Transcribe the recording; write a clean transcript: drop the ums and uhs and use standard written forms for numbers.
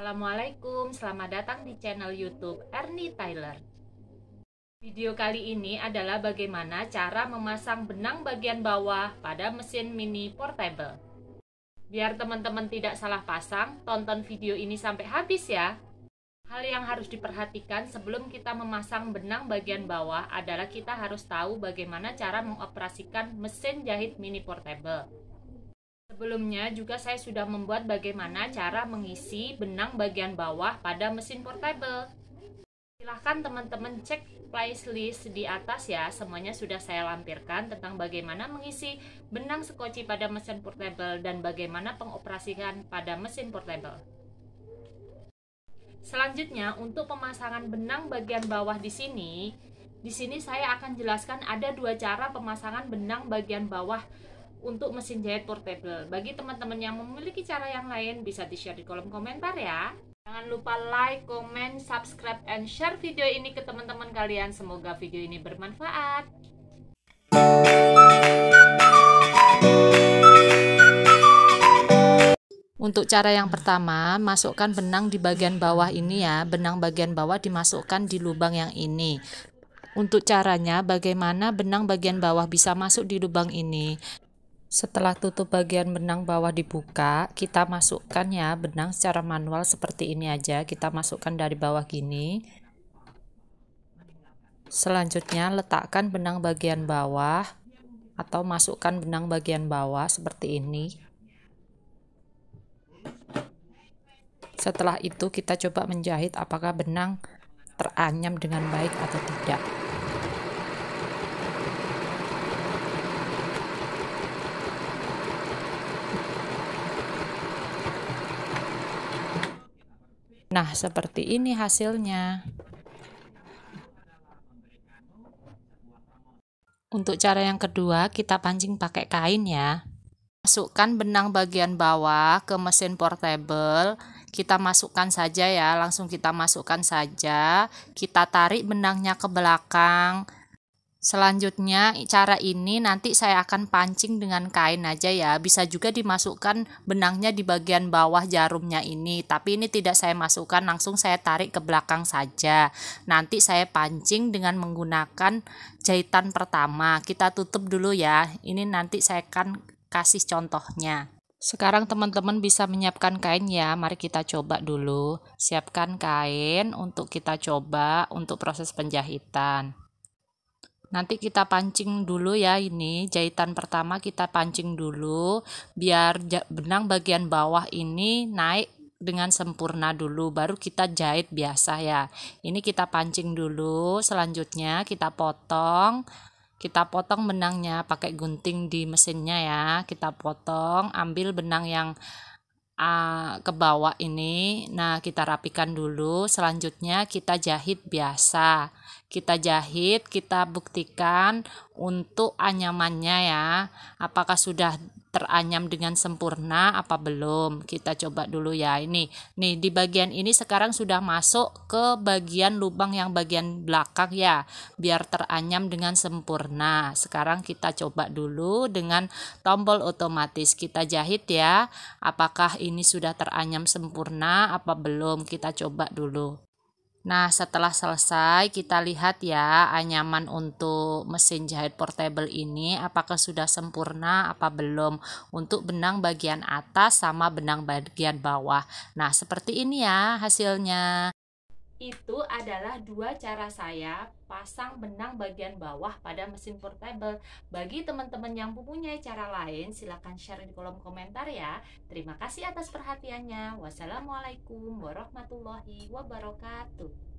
Assalamualaikum, selamat datang di channel YouTube Ernie Tyler. Video kali ini adalah bagaimana cara memasang benang bagian bawah pada mesin mini portable. Biar teman-teman tidak salah pasang, tonton video ini sampai habis ya. Hal yang harus diperhatikan sebelum kita memasang benang bagian bawah adalah kita harus tahu bagaimana cara mengoperasikan mesin jahit mini portable. Sebelumnya juga saya sudah membuat bagaimana cara mengisi benang bagian bawah pada mesin portable. Silahkan teman-teman cek playlist di atas ya, semuanya sudah saya lampirkan tentang bagaimana mengisi benang skoci pada mesin portable dan bagaimana pengoperasian pada mesin portable. Selanjutnya untuk pemasangan benang bagian bawah di sini saya akan jelaskan ada dua cara pemasangan benang bagian bawah untuk mesin jahit portable. Bagi teman-teman yang memiliki cara yang lain bisa di-share di kolom komentar ya. Jangan lupa like, comment, subscribe, and share video ini ke teman-teman kalian. Semoga video ini bermanfaat. Untuk cara yang pertama, masukkan benang di bagian bawah ini ya. Benang bagian bawah dimasukkan di lubang yang ini. Untuk caranya, bagaimana benang bagian bawah bisa masuk di lubang ini? Setelah tutup bagian benang bawah dibuka, kita masukkan ya benang secara manual seperti ini aja. Kita masukkan dari bawah gini. Selanjutnya letakkan benang bagian bawah atau masukkan benang bagian bawah seperti ini. Setelah itu kita coba menjahit apakah benang teranyam dengan baik atau tidak. Nah, seperti ini hasilnya. Untuk cara yang kedua, kita pancing pakai kain ya. Masukkan benang bagian bawah ke mesin portable. Kita masukkan saja ya, langsung kita masukkan saja. Kita tarik benangnya ke belakang. Selanjutnya cara ini nanti saya akan pancing dengan kain aja ya. Bisa juga dimasukkan benangnya di bagian bawah jarumnya ini, tapi ini tidak saya masukkan, langsung saya tarik ke belakang saja. Nanti saya pancing dengan menggunakan jahitan pertama. Kita tutup dulu ya. Ini nanti saya akan kasih contohnya. Sekarang teman-teman bisa menyiapkan kain ya. Mari kita coba dulu. Siapkan kain untuk kita coba untuk proses penjahitan. Nanti kita pancing dulu ya, ini jahitan pertama kita pancing dulu biar benang bagian bawah ini naik dengan sempurna dulu, baru kita jahit biasa ya. Ini kita pancing dulu, selanjutnya kita potong benangnya pakai gunting di mesinnya ya. Kita potong, ambil benang yang ke bawah ini. Nah, kita rapikan dulu, selanjutnya kita jahit biasa. Kita jahit, kita buktikan untuk anyamannya ya, apakah sudah teranyam dengan sempurna apa belum. Kita coba dulu ya. Ini nih di bagian ini sekarang sudah masuk ke bagian lubang yang bagian belakang ya, biar teranyam dengan sempurna. Sekarang kita coba dulu dengan tombol otomatis, kita jahit ya, apakah ini sudah teranyam sempurna apa belum. Kita coba dulu. Nah, setelah selesai kita lihat ya anyaman untuk mesin jahit portable ini apakah sudah sempurna apa belum untuk benang bagian atas sama benang bagian bawah. Nah, seperti ini ya hasilnya. Itu adalah dua cara saya pasang benang bagian bawah pada mesin portable. Bagi teman-teman yang mempunyai cara lain, silahkan share di kolom komentar ya. Terima kasih atas perhatiannya. Wassalamualaikum warahmatullahi wabarakatuh.